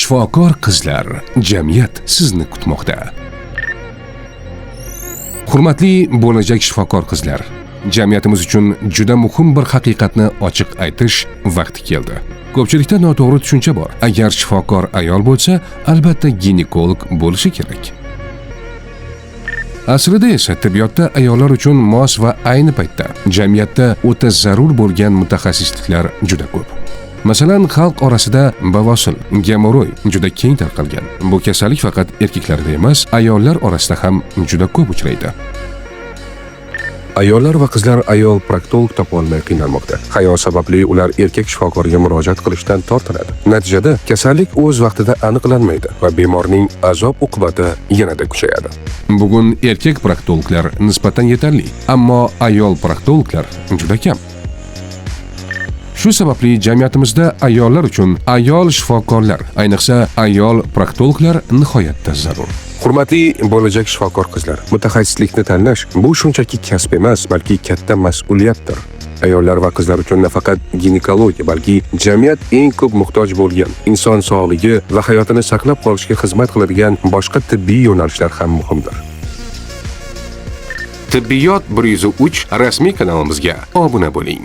Shifokor qizlar, jamiyat sizni kutmoqda. Hurmatli bo'lajak shifokor qizlar, jamiyatimiz uchun juda muhim bir haqiqatni ochiq aytish vaqti keldi. Ko'pchilikda noto'g'ri tushuncha bor. Agar shifokor ayol bo'lsa, albatta ginekolog bo'lishi kerak. Aslida esa tibbiyotda ayollar uchun mos va ayni paytda jamiyatda o'ta zarur bo'lgan mutaxassisliklar juda ko'p. Masalan, xalq orasida bavosil, gemoroy juda keng tarqalgan. Bu kasallik faqat erkaklarda emas, ayollar orasida ham juda ko'p uchraydi. Ayollar va qizlar ayol proktolog topa olmay qiynalmoqda. Hayo sababli ular erkak shifokorga murojaat qilishdan tortinadi. Natijada kasallik o'z vaqtida aniqlanmaydi va bemorning azob-uqubati yanada kuchayadi. Bugun erkak proktologlar nisbatan yetarli, ammo ayol proktologlar juda kam. Shu sababli jamiyatimizda ayollar uchun ayol shifokorlar, ayniqsa ayol proktologlar nihoyatda zarur. Hurmatli bo'lajak shifokor qizlar, mutaxassislikni tanlash bu shunchaki kasb emas, balki katta mas'uliyatdir. Ayollar va qizlar uchun nafaqat ginekologiya, balki jamiyat eng ko'p muhtoj bo'lgan inson sog'ligi va hayotini saqlab qolishga xizmat qiladigan boshqa tibbiy yo'nalishlar ham muhimdir. Tibbiyot 103 rasmiy kanalimizga obuna bo'ling.